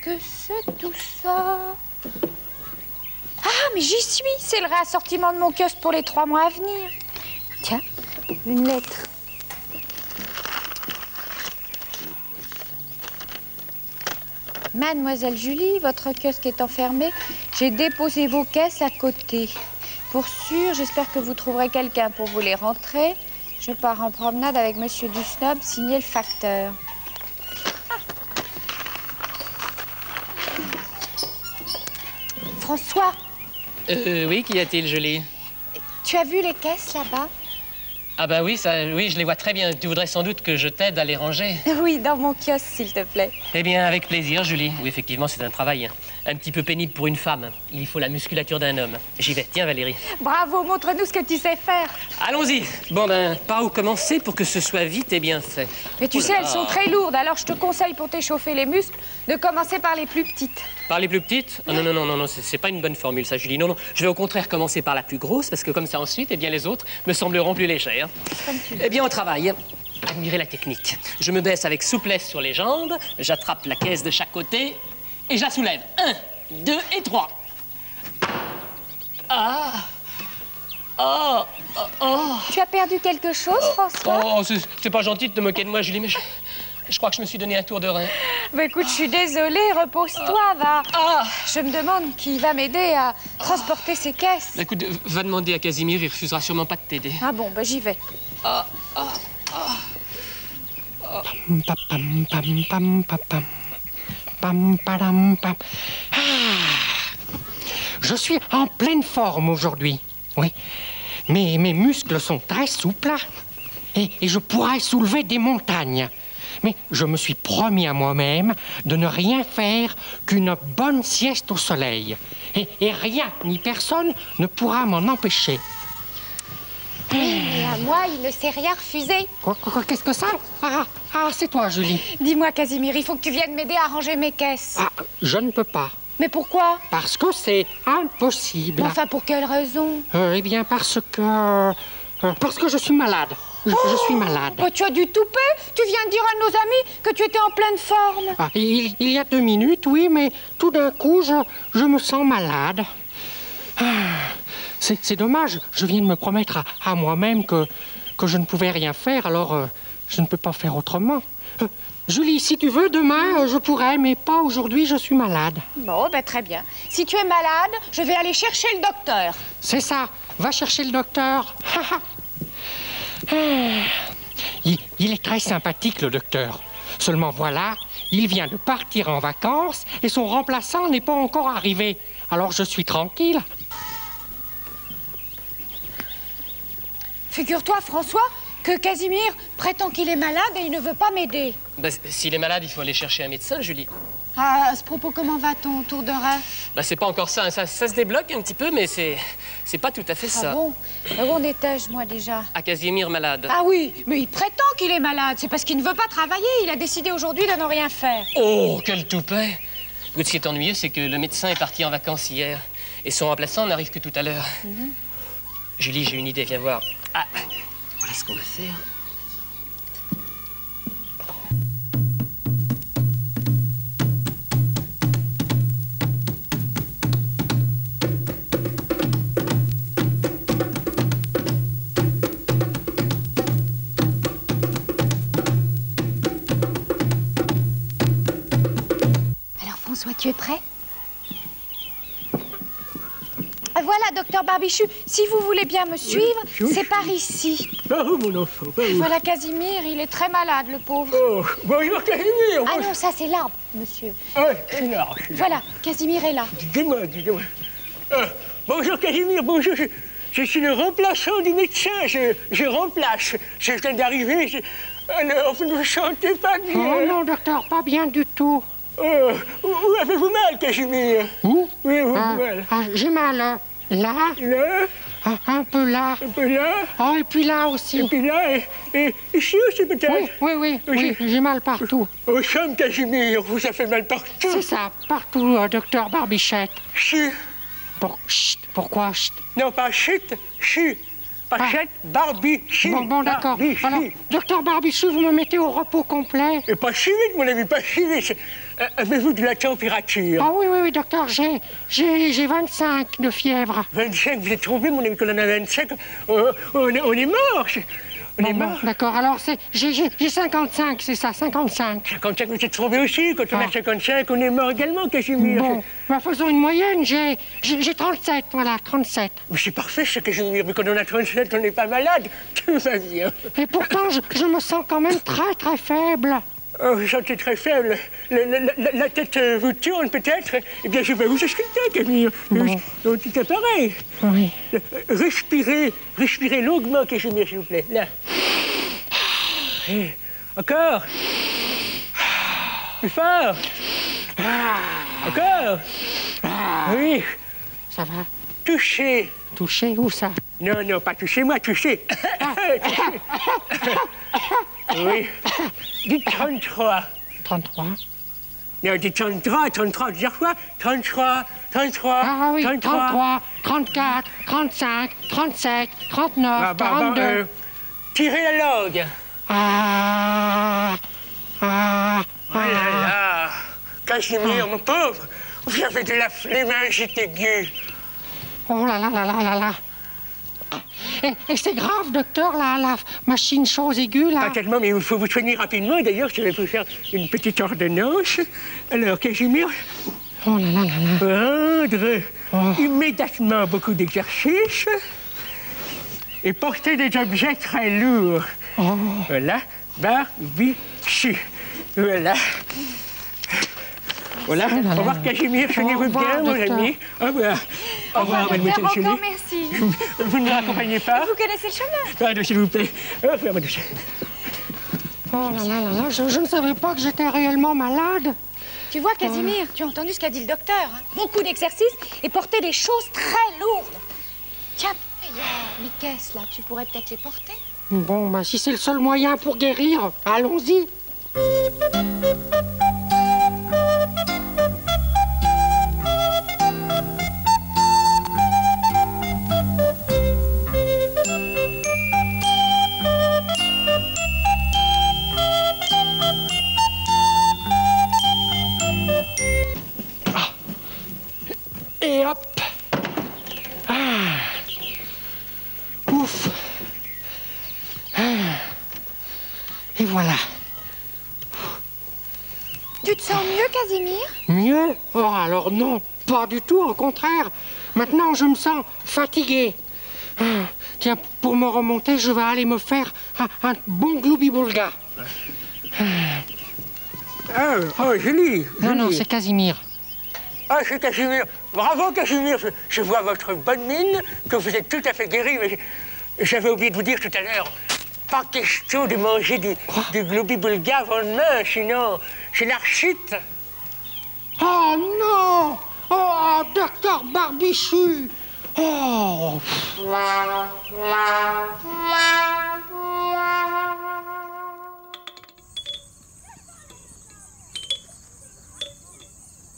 que c'est tout ça? Ah, mais j'y suis. C'est le réassortiment de mon kiosque pour les 3 mois à venir. Tiens, une lettre. Mademoiselle Julie, votre kiosque est enfermé. J'ai déposé vos caisses à côté. Pour sûr, j'espère que vous trouverez quelqu'un pour vous les rentrer. Je pars en promenade avec Monsieur Dusnob, signé le facteur. François. Oui, qu'y a-t-il, Julie? Tu as vu les caisses là-bas? Ah bah oui, oui, je les vois très bien. Tu voudrais sans doute que je t'aide à les ranger? Oui, dans mon kiosque, s'il te plaît. Eh bien, avec plaisir, Julie. Oui, effectivement, c'est un travail un petit peu pénible pour une femme. Il faut la musculature d'un homme. J'y vais. Tiens, Valérie. Bravo, montre-nous ce que tu sais faire. Allons-y. Bon, ben, par où commencer pour que ce soit vite et bien fait? Mais tu sais, elles sont très lourdes, alors je te conseille pour t'échauffer les muscles de commencer par les plus petites. Par les plus petites? Oh, non, c'est pas une bonne formule, ça, Julie. Non, je vais au contraire commencer par la plus grosse, parce que comme ça, ensuite, eh bien, les autres me sembleront plus légères. Eh bien, au travail. Admirez la technique. Je me baisse avec souplesse sur les jambes, j'attrape la caisse de chaque côté et je la soulève. 1, 2 et 3. Ah! Oh! Oh! Oh! Tu as perdu quelque chose, François? Oh, c'est pas gentil de te moquer de moi, Julie, mais je crois que je me suis donné un tour de rein. Bah écoute, je suis désolée, repose-toi, va. Je me demande qui va m'aider à transporter ces caisses. Bah, écoute, va demander à Casimir, il refusera sûrement pas de t'aider. Ah bon, bah j'y vais. Pam, pam, pam, pam, pam. Pam, padam, pam. Je suis en pleine forme aujourd'hui, oui. Mes muscles sont très souples et je pourrais soulever des montagnes. Mais je me suis promis à moi-même de ne rien faire qu'une bonne sieste au soleil. Et rien ni personne ne pourra m'en empêcher. Et à moi, il ne s'est rien refusé. Qu'est-ce que ça? C'est toi, Julie. Dis-moi, Casimir, il faut que tu viennes m'aider à ranger mes caisses. Je ne peux pas. Mais pourquoi? Parce que c'est impossible. Enfin, pour quelle raison? Eh bien, parce que je suis malade. Je suis malade. Oh, tu as du toupet. Tu viens de dire à nos amis que tu étais en pleine forme. Il y a 2 minutes, oui, mais tout d'un coup, je me sens malade. C'est dommage. Je viens de me promettre à moi-même que je ne pouvais rien faire, alors je ne peux pas faire autrement. Julie, si tu veux, demain, je pourrais, mais pas aujourd'hui, je suis malade. Bon, ben très bien. Si tu es malade, je vais aller chercher le docteur. C'est ça. Va chercher le docteur. Il est très sympathique, le docteur. Seulement voilà, il vient de partir en vacances et son remplaçant n'est pas encore arrivé. Alors je suis tranquille. Figure-toi, François, que Casimir prétend qu'il est malade et il ne veut pas m'aider. Bah, s'il est malade, il faut aller chercher un médecin, Julie. À ce propos, comment va ton tour de rein? Bah, c'est pas encore ça, hein. Ça se débloque un petit peu, mais c'est pas tout à fait ça. Ah bon? Où en étais-je, moi, déjà? À Casimir malade. Ah oui, mais il prétend qu'il est malade. C'est parce qu'il ne veut pas travailler. Il a décidé aujourd'hui de ne rien faire. Oh, quel toupet! Écoute, ce qui est ennuyeux, c'est que le médecin est parti en vacances hier. Et son remplaçant n'arrive que tout à l'heure. Julie, j'ai une idée, viens voir. Voilà ce qu'on va faire. Alors, François, tu es prêt? Voilà, docteur Barbichu, si vous voulez bien me suivre, c'est par ici. Par où, mon enfant? Par où? Voilà Casimir, il est très malade, le pauvre. Oh, bonjour Casimir. Ah non, ça c'est l'arbre, monsieur. C'est là. Voilà, Casimir est là. Dis-moi. Bonjour Casimir, bonjour. Je suis le remplaçant du médecin. Je remplace. Je viens d'arriver. Alors, vous ne vous sentez pas bien? Oh non, docteur, pas bien du tout. Où avez-vous mal, Casimir? Où? Oui, où avez-vous mal? J'ai mal là. Là? Un peu là. Un peu là? Oh, et puis là aussi. Et puis là, et ici aussi peut-être? Oui, j'ai mal partout. Au champ, Casimir, vous avez fait mal partout. C'est ça, partout, docteur Barbichette. Chut. Pourquoi chut? Non, pas chut, chut. Pas chut, Barbichu. Bon, d'accord. Alors, docteur Barbichu, vous me mettez au repos complet? Et pas si vite, mon ami, pas si vite. Avez-vous de la température? Ah oui, oui, oui, docteur, j'ai 25 de fièvre. 25, vous êtes trompé, mon ami, qu'on en a 25. On est mort. On est mort. D'accord, alors j'ai 55, c'est ça, 55. 55, vous êtes trompé aussi. Quand on a 55, on est mort également, Casimir. Bon, faisons une moyenne, j'ai 37, voilà, 37. Mais c'est parfait, ça, Casimir. Mais quand on a 37, on n'est pas malade. Tout va bien. Et pourtant, je me sens quand même très, très faible. Oh, vous sentez très faible. La tête vous tourne peut-être. Eh bien, je vais vous ausculter, Casimir. Bon. Au petit appareil. Oui. Respirez longuement, Casimir, s'il vous plaît. Là. Et encore. Plus fort. Encore. Oui. Ça va? Touchez. Toucher, où ça? Non, non, pas toucher, moi, toucher. Oui. Dites 33. 33. Non, dites 33 plusieurs fois. 33. Ah oui, 33, 34, 35, 37, 39, 42. Tirez la langue. Oh là là. Casimir, mon pauvre, vous avez de la phlémingite aiguë. Oh là là là là là là. Et c'est grave, docteur, la machine chose aiguë, là? Pas tellement, mais il faut vous soigner rapidement. D'ailleurs, je vais vous faire une petite ordonnance. Alors, Casimir, Oh là là là là. prendre immédiatement beaucoup d'exercices et porter des objets très lourds. Oh. Voilà, barbichu. Voilà. Voilà, au revoir, Casimir, soignez-vous bien, mon ami. Au revoir. Au revoir, mademoiselle Chélie. Encore merci. Vous ne me raccompagnez pas? Vous connaissez le chemin? Pardon, s'il vous plaît. Au revoir, mademoiselle. Oh là là là là, je ne savais pas que j'étais réellement malade. Tu vois, Casimir, tu as entendu ce qu'a dit le docteur. Hein? Beaucoup d'exercices et porter des choses très lourdes. Tiens, il y a mes caisses, là. Tu pourrais peut-être les porter? Bon, bah, si c'est le seul moyen pour guérir, allons-y. Et hop. Ouf. Et voilà. Tu te sens mieux, Casimir? Mieux? Oh, alors non, pas du tout, au contraire. Maintenant, je me sens fatigué. Tiens, pour me remonter, je vais aller me faire un bon gloubi-boulga. Oh, Julie. Non, c'est Casimir. Ah, c'est Casimir. Bravo, Casimir. Je vois votre bonne mine, que vous êtes tout à fait guéri. Mais j'avais oublié de vous dire tout à l'heure, pas question de manger du gloubi-boulga avant demain, sinon c'est l'archite. Oh non! Oh, docteur Barbichu! Oh!